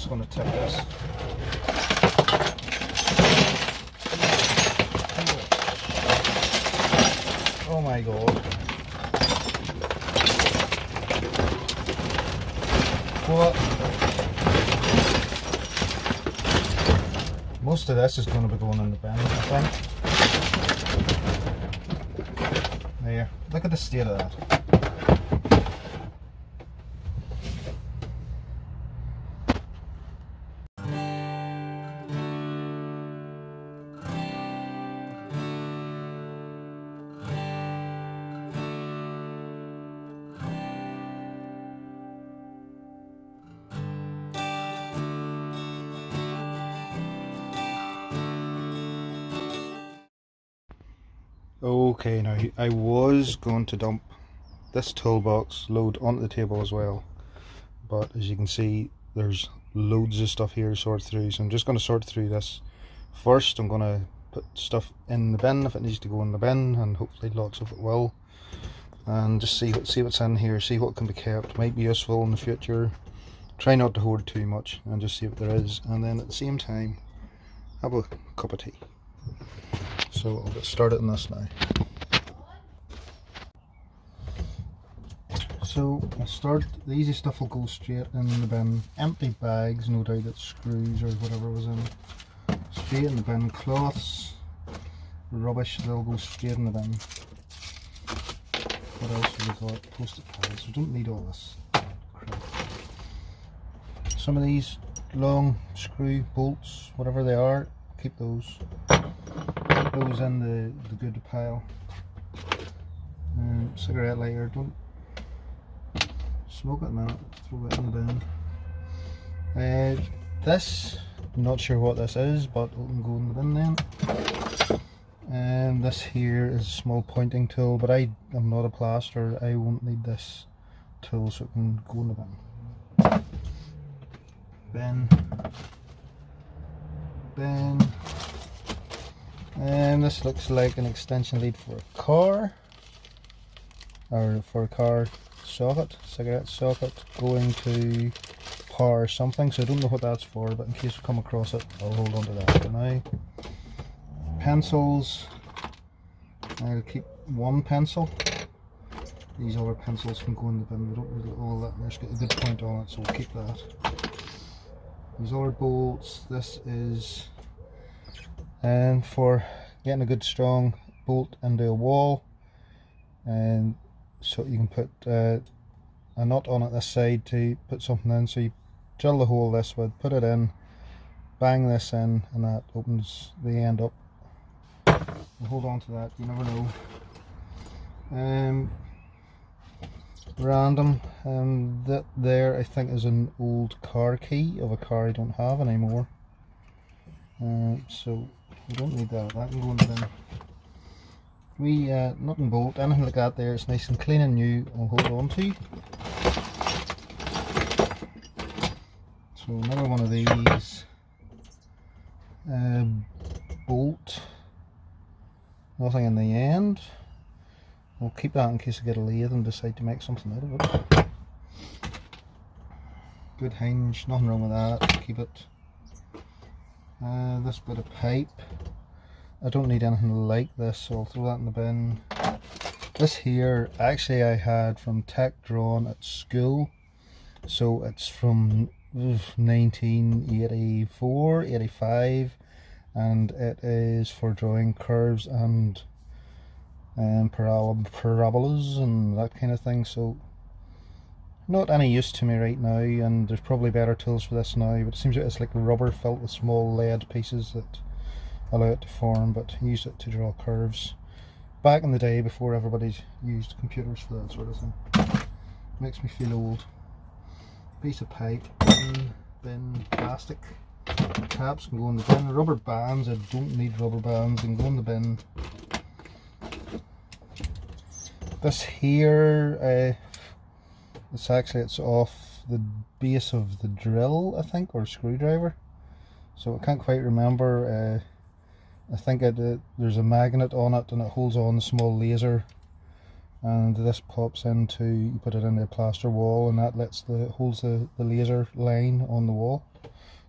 just going to tip this. Oh my god. What? Most of this is going to be going in the bin, I think. There, look at the state of that. Okay, now I was going to dump this toolbox load onto the table as well, but as you can see there's loads of stuff here to sort through, so I'm just going to sort through this first. I'm going to put stuff in the bin if it needs to go in the bin, and hopefully lots of it will, and just see what's in here, see what can be kept, might be useful in the future. Try not to hoard too much and just see what there is, and then at the same time have a cup of tea. So I'll get started on this now. So I'll start, the easy stuff will go straight in the bin. Empty bags, no doubt it's screws or whatever was in, straight in the bin. Cloths, rubbish, they'll go straight in the bin. What else have we got? Post-it pads, we don't need all this crap. Some of these long screw bolts, whatever they are, keep those. Those in the good pile. Cigarette lighter, don't smoke it a minute, throw it in the bin. This, I'm not sure what this is, but it can go in the bin then. And this here is a small pointing tool, but I am not a plasterer, I won't need this tool, so it can go in the bin. Bin. And this looks like an extension lead for a car, or for a car socket, cigarette socket, going to power something, so I don't know what that's for, but in case we come across it I'll hold on to that for now. Pencils, I'll keep one pencil. These other pencils can go in the bin, we don't need all that, there's got a good point on it, so we'll keep that. These other bolts, this is for getting a good strong bolt into a wall, and so you can put a nut on it this side to put something in, so you drill the hole this way, put it in, bang this in, and that opens the end up. We'll hold on to that, you never know. Random, that there I think is an old car key of a car I don't have anymore, so we don't need that, that can go in the bin. We nut and bolt, anything like that there, it's nice and clean and new, I'll hold on to. So another one of these, bolt, nothing in the end. I'll keep that in case I get a lathe and decide to make something out of it. Good hinge, nothing wrong with that, keep it. This bit of pipe, I don't need anything like this, so I'll throw that in the bin. This here, actually I had from Tech Drawn at school, so it's from 1984, 85, and it is for drawing curves and parabolas and that kind of thing, so not any use to me right now, and there's probably better tools for this now, but it seems like it's like rubber filled with small lead pieces that allow it to form, but I used it to draw curves back in the day before everybody used computers for that sort of thing. Makes me feel old. Piece of pipe, bin, plastic. Caps can go in the bin. Rubber bands, I don't need rubber bands, they can go in the bin. This here, it's off the base of the drill, I think, or screwdriver, so I can't quite remember. I think there's a magnet on it and it holds on a small laser, and this pops into, you put it into a plaster wall and that holds the laser line on the wall.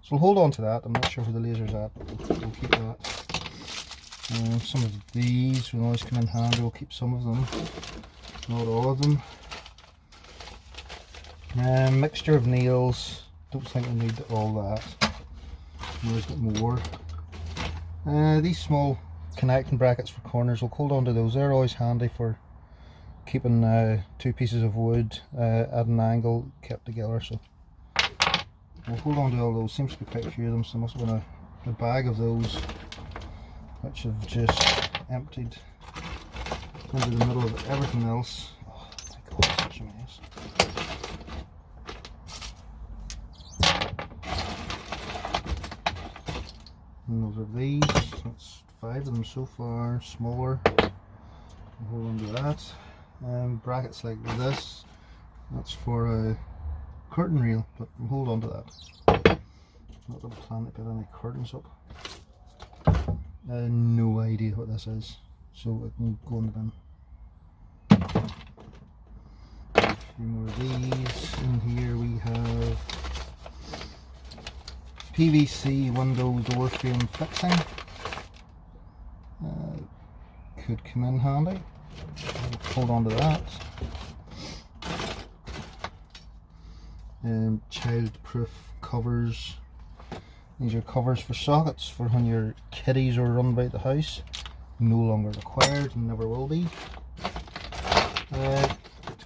So we'll hold on to that. I'm not sure where the laser's at, but we'll keep that. Some of these will always come in handy. We'll keep some of them, not all of them. Mixture of nails. Don't think we need all that. We've always got more. These small connecting brackets for corners, we'll hold on to those. They're always handy for keeping two pieces of wood at an angle kept together. So we'll hold on to all those. Seems to be quite a few of them, so there must have been a bag of those which have just emptied into the middle of everything else. Oh my god, it's such a mess. And those are these. That's 5 of them so far, smaller. We'll hold on to that. Brackets like this, that's for a curtain reel, but we'll hold on to that. Not that I plan to put any curtains up. No idea what this is, so it can go in the bin. A few more of these. In here we have PVC window door frame fixing. Could come in handy. We'll hold on to that. Child-proof covers. These are covers for sockets for when your kiddies are run about the house. No longer required and never will be.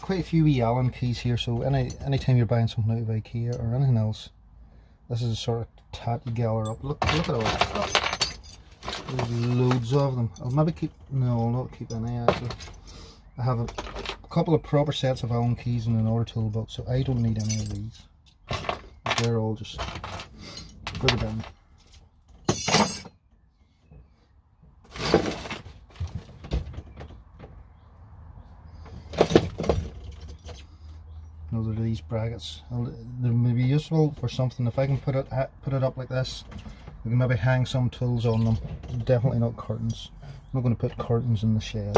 Quite a few wee Allen keys here, so anytime you're buying something out of IKEA or anything else, this is a sort of tat you gather up. Look at all that. There's loads of them. I'll maybe keep, no, I'll not keep any actually. I have a couple of proper sets of Allen keys in another toolbox, so I don't need any of these. They're all just for the bin. Those are these brackets. They may be useful for something. If I can put it up like this, we can maybe hang some tools on them. Definitely not curtains. I'm not going to put curtains in the shed.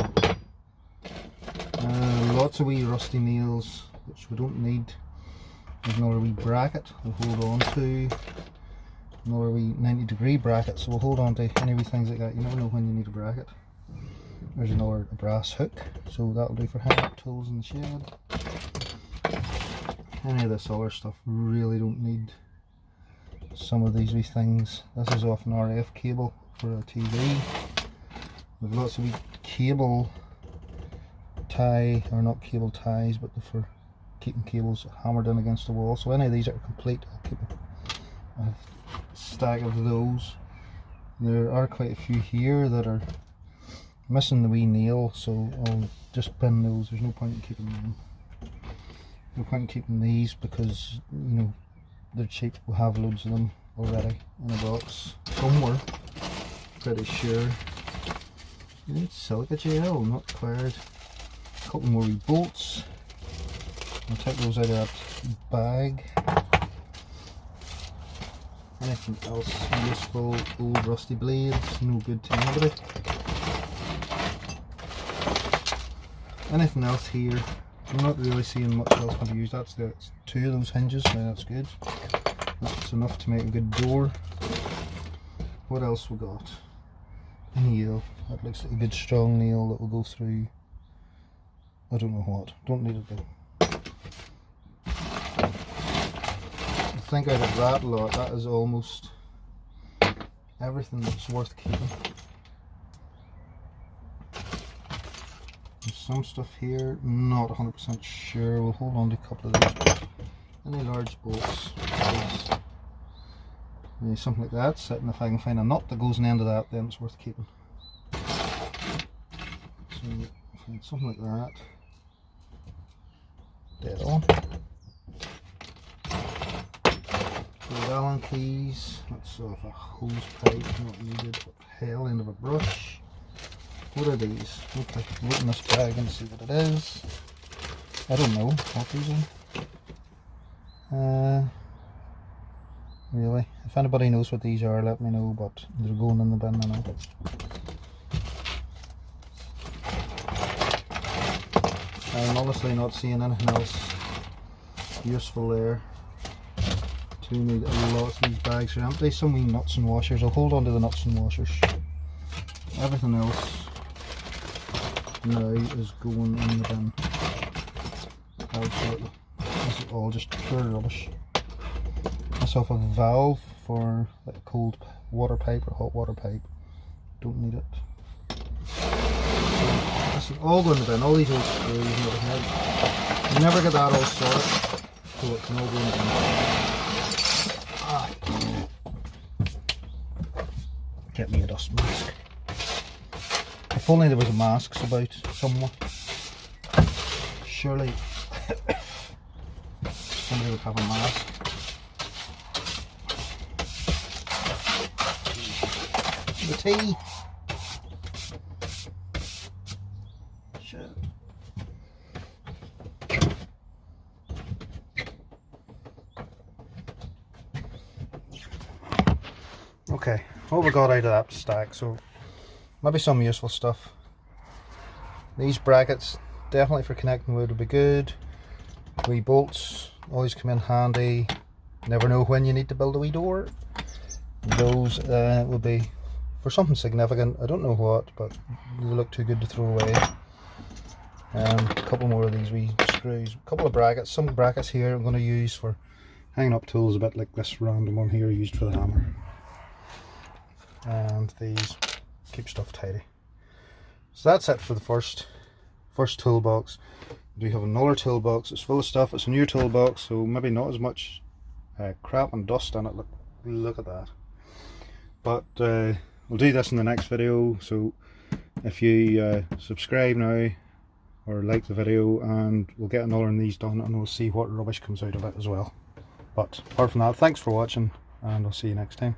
Lots of wee rusty nails, which we don't need. There's another wee bracket we'll hold on to. Another wee 90-degree bracket, so we'll hold on to any wee things like that. You never know when you need a bracket. There's another brass hook, so that'll do for hanging up tools in the shed. Any of this other stuff really don't need some of these wee things. This is off an RF cable for a TV. We've lots of wee cable tie, or not cable ties, but for keeping cables hammered in against the wall. So any of these that are complete, I'll keep them. I have a stack of those. There are quite a few here that are missing the wee nail, so I'll just bin those. There's no point in keeping them. No point in keeping these because, you know, they're cheap. We'll have loads of them already in a box somewhere, pretty sure. You need silica gel, not required. A couple more wee bolts. I'll take those out of that bag. Anything else useful? Old rusty blades, no good to anybody. Anything else here? I'm not really seeing much else can be used. That's 2 of those hinges, so that's good. That's enough to make a good door. What else we got? A nail. That looks like a good strong nail that will go through. I don't know what. Don't need it though. I think out of that lot, that is almost everything that's worth keeping. There's some stuff here, not 100% sure. We'll hold on to a couple of those. Any large bolts, maybe something like that. Sitting, if I can find a nut that goes in the end of that, then it's worth keeping. So find something like that. Dead on. Those Allen keys. That's off a hose pipe, not needed. Hell, end of a brush. What are these? Okay, look in this bag and see what it is. I don't know what these are. Really, if anybody knows what these are, let me know, but they're going in the bin, I know. I'm honestly not seeing anything else useful there to do need lots of these bags are empty. Some wee nuts and washers. I'll hold on to the nuts and washers. Everything else now is going in the bin. Absolutely. This is all just pure rubbish. Myself a valve for like a cold water pipe or hot water pipe. Don't need it. This is all going in the bin. All these old screws and everything. Never get that all sorted, so it can all go in the bin. Get me a dust mask. If only there was a masks about somewhere. Surely somebody would have a mask. The tea. Shit. Okay, what we got out of that stack, so maybe some useful stuff. These brackets, definitely for connecting wood, would be good. Wee bolts, always come in handy. Never know when you need to build a wee door. Those would be for something significant. I don't know what, but they look too good to throw away. A couple more of these wee screws. A couple of brackets. Some brackets here I'm going to use for hanging up tools, a bit like this random one here used for the hammer. And these keep stuff tidy. So that's it for the first toolbox. We have another toolbox. It's full of stuff. It's a new toolbox, so maybe not as much crap and dust on it. Look at that. But we'll do this in the next video. So if you subscribe now or like the video, and we'll get another of these done, and we'll see what rubbish comes out of it as well. But apart from that, thanks for watching, and I'll see you next time.